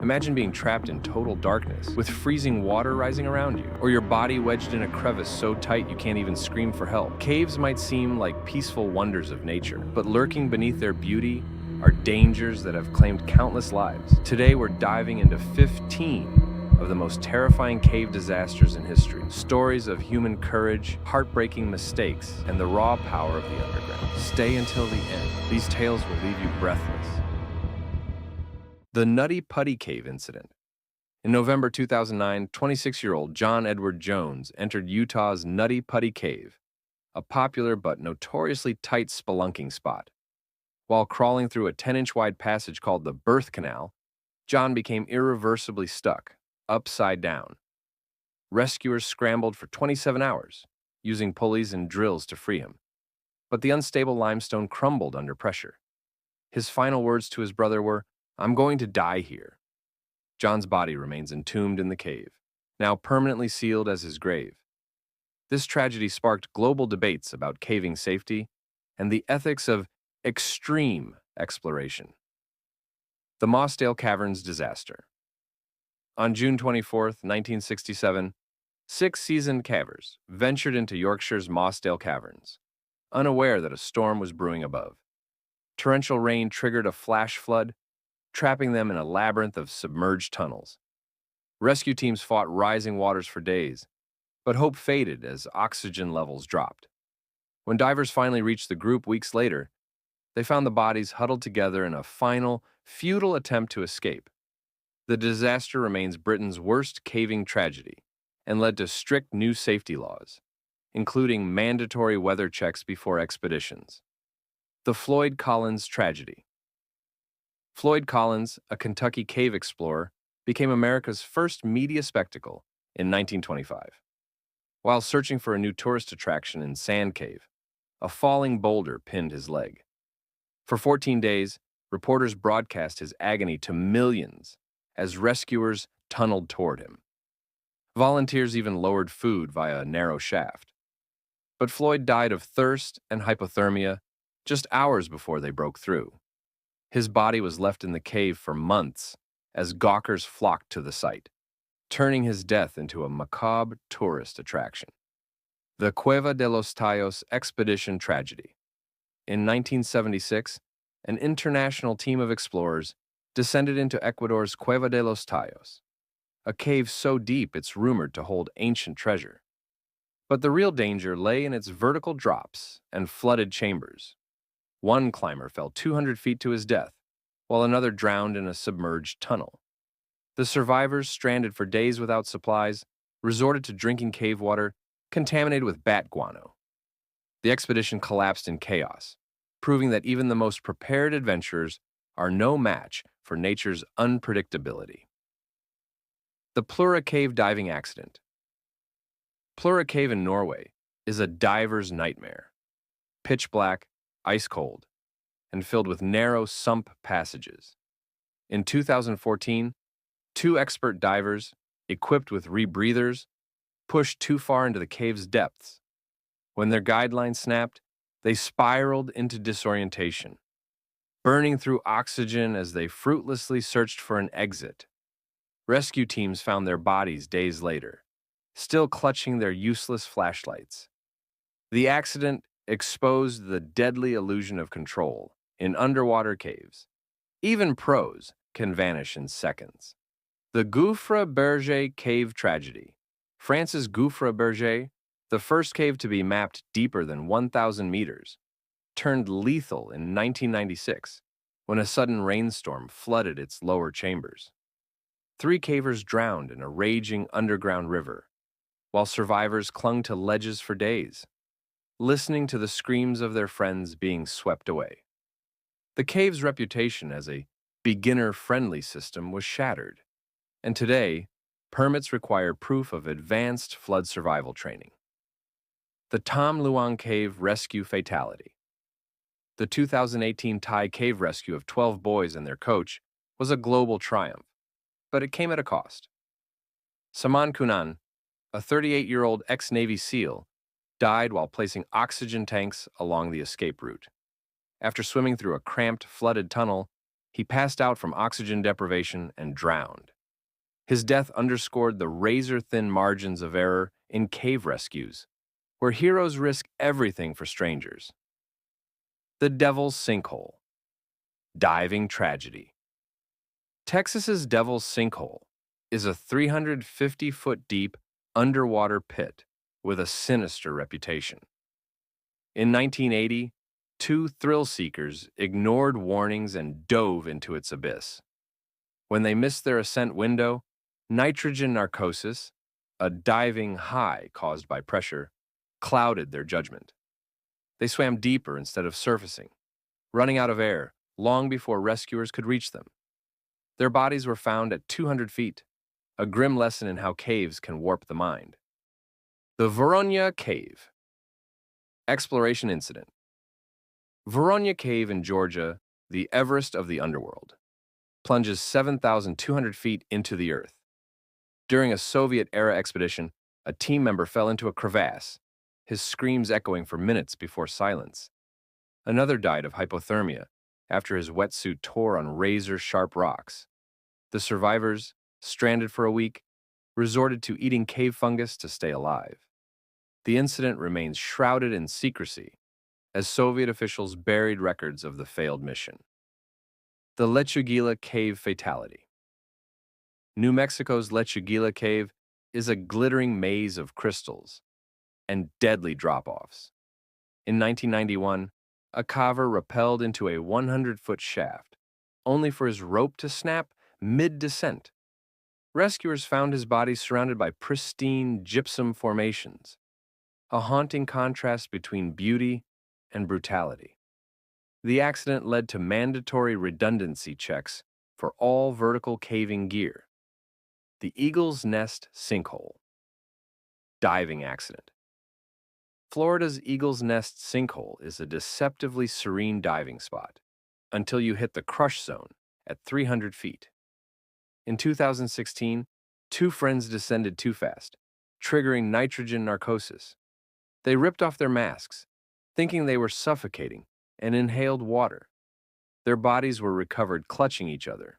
Imagine being trapped in total darkness, with freezing water rising around you, or your body wedged in a crevice so tight you can't even scream for help. Caves might seem like peaceful wonders of nature, but lurking beneath their beauty are dangers that have claimed countless lives. Today we're diving into 15 of the most terrifying cave disasters in history. Stories of human courage, heartbreaking mistakes, and the raw power of the underground. Stay until the end. These tales will leave you breathless. The Nutty Putty Cave Incident. In November 2009, 26-year-old John Edward Jones entered Utah's Nutty Putty Cave, a popular but notoriously tight spelunking spot. While crawling through a 10-inch wide passage called the Birth Canal, John became irreversibly stuck, upside down. Rescuers scrambled for 27 hours, using pulleys and drills to free him. But the unstable limestone crumbled under pressure. His final words to his brother were, "I'm going to die here." John's body remains entombed in the cave, now permanently sealed as his grave. This tragedy sparked global debates about caving safety and the ethics of extreme exploration. The Mossdale Caverns disaster. On June 24, 1967, 6 seasoned cavers ventured into Yorkshire's Mossdale Caverns, unaware that a storm was brewing above. Torrential rain triggered a flash flood, trapping them in a labyrinth of submerged tunnels. Rescue teams fought rising waters for days, but hope faded as oxygen levels dropped. When divers finally reached the group weeks later, they found the bodies huddled together in a final, futile attempt to escape. The disaster remains Britain's worst caving tragedy and led to strict new safety laws, including mandatory weather checks before expeditions. The Floyd Collins tragedy. Floyd Collins, a Kentucky cave explorer, became America's first media spectacle in 1925. While searching for a new tourist attraction in Sand Cave, a falling boulder pinned his leg. For 14 days, reporters broadcast his agony to millions as rescuers tunneled toward him. Volunteers even lowered food via a narrow shaft. But Floyd died of thirst and hypothermia just hours before they broke through. His body was left in the cave for months as gawkers flocked to the site, turning his death into a macabre tourist attraction. The Cueva de los Tallos expedition tragedy. In 1976, an international team of explorers descended into Ecuador's Cueva de los Tallos, a cave so deep it's rumored to hold ancient treasure. But the real danger lay in its vertical drops and flooded chambers. One climber fell 200 feet to his death, while another drowned in a submerged tunnel. The survivors, stranded for days without supplies, resorted to drinking cave water contaminated with bat guano. The expedition collapsed in chaos, proving that even the most prepared adventurers are no match for nature's unpredictability. The Plura Cave diving accident. Plura Cave in Norway is a diver's nightmare. Pitch black, ice cold, and filled with narrow sump passages. In 2014, 2 expert divers, equipped with rebreathers, pushed too far into the cave's depths. When their guidelines snapped, they spiraled into disorientation, burning through oxygen as they fruitlessly searched for an exit. Rescue teams found their bodies days later, still clutching their useless flashlights. The accident exposed the deadly illusion of control in underwater caves. Even pros can vanish in seconds. The Gouffre Berger cave tragedy. France's Gouffre Berger, the first cave to be mapped deeper than 1,000 meters, turned lethal in 1996 when a sudden rainstorm flooded its lower chambers. 3 cavers drowned in a raging underground river, while survivors clung to ledges for days, listening to the screams of their friends being swept away. The cave's reputation as a beginner-friendly system was shattered, and today, permits require proof of advanced flood survival training. The Tham Luang Cave Rescue Fatality. The 2018 Thai cave rescue of 12 boys and their coach was a global triumph, but it came at a cost. Saman Kunan, a 38-year-old ex-Navy SEAL, died while placing oxygen tanks along the escape route. After swimming through a cramped, flooded tunnel, He passed out from oxygen deprivation and drowned. His death underscored the razor-thin margins of error in cave rescues, where heroes risk everything for strangers. The Devil's Sinkhole. Diving tragedy. Texas's Devil's Sinkhole is a 350-foot deep underwater pit with a sinister reputation. In 1980, two thrill-seekers ignored warnings and dove into its abyss. When they missed their ascent window, nitrogen narcosis, a diving high caused by pressure, clouded their judgment. They swam deeper instead of surfacing, running out of air long before rescuers could reach them. Their bodies were found at 200 feet, a grim lesson in how caves can warp the mind. The Voronya Cave. Exploration Incident. Voronya Cave in Georgia, the Everest of the underworld, plunges 7,200 feet into the earth. During a Soviet-era expedition, a team member fell into a crevasse, his screams echoing for minutes before silence. Another died of hypothermia after his wetsuit tore on razor-sharp rocks. The survivors, stranded for a week, resorted to eating cave fungus to stay alive. The incident remains shrouded in secrecy as Soviet officials buried records of the failed mission. The Lechuguilla Cave Fatality. New Mexico's Lechuguilla Cave is a glittering maze of crystals and deadly drop-offs. In 1991, a caver rappelled into a 100-foot shaft, only for his rope to snap mid-descent. Rescuers found his body surrounded by pristine gypsum formations, a haunting contrast between beauty and brutality. The accident led to mandatory redundancy checks for all vertical caving gear. The Eagle's Nest Sinkhole. Diving accident. Florida's Eagle's Nest Sinkhole is a deceptively serene diving spot until you hit the crush zone at 300 feet. In 2016, two friends descended too fast, triggering nitrogen narcosis. They ripped off their masks, thinking they were suffocating, and inhaled water. Their bodies were recovered clutching each other,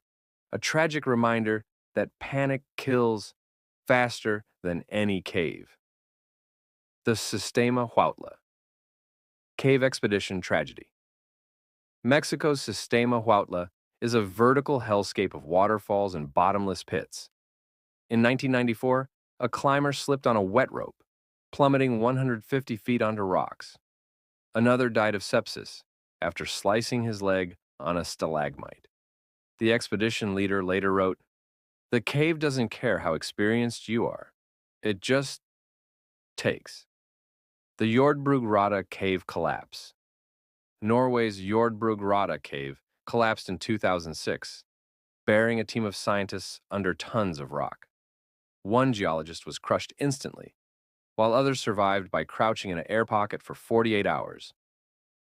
a tragic reminder that panic kills faster than any cave. The Sistema Huautla. Cave Expedition Tragedy. Mexico's Sistema Huautla is a vertical hellscape of waterfalls and bottomless pits. In 1994, a climber slipped on a wet rope, plummeting 150 feet onto rocks. Another died of sepsis after slicing his leg on a stalagmite. The expedition leader later wrote, "The cave doesn't care how experienced you are. It just takes." The Jordbrugrotta cave collapse. Norway's Jordbrugrotta cave collapsed in 2006, burying a team of scientists under tons of rock. One geologist was crushed instantly, while others survived by crouching in an air pocket for 48 hours.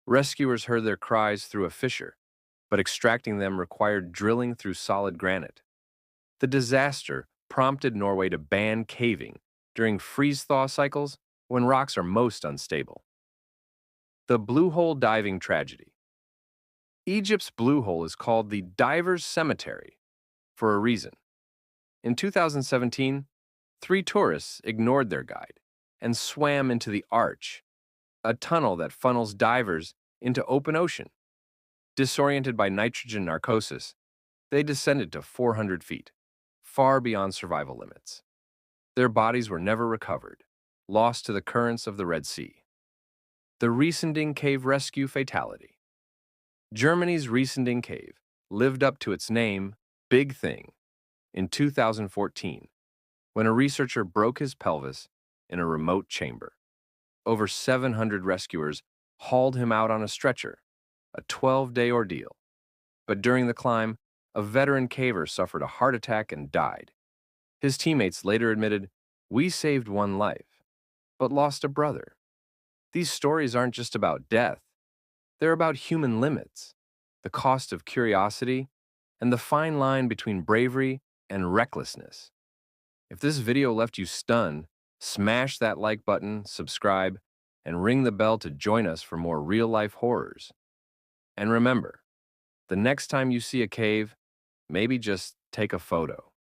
Rescuers heard their cries through a fissure, but extracting them required drilling through solid granite. The disaster prompted Norway to ban caving during freeze-thaw cycles when rocks are most unstable. The Blue Hole Diving Tragedy. Egypt's Blue Hole is called the Diver's Cemetery for a reason. In 2017, 3 tourists ignored their guide and swam into the Arch, a tunnel that funnels divers into open ocean. Disoriented by nitrogen narcosis, they descended to 400 feet, far beyond survival limits. Their bodies were never recovered, lost to the currents of the Red Sea. The Riesending Cave Rescue Fatality. Germany's Riesending Cave lived up to its name, Big Thing, in 2014, when a researcher broke his pelvis in a remote chamber. Over 700 rescuers hauled him out on a stretcher, a 12-day ordeal. But during the climb, a veteran caver suffered a heart attack and died. His teammates later admitted, "We saved one life, but lost a brother." These stories aren't just about death. They're about human limits, the cost of curiosity, and the fine line between bravery and recklessness. If this video left you stunned, smash that like button, subscribe, and ring the bell to join us for more real-life horrors. And remember, The next time you see a cave, maybe just take a photo.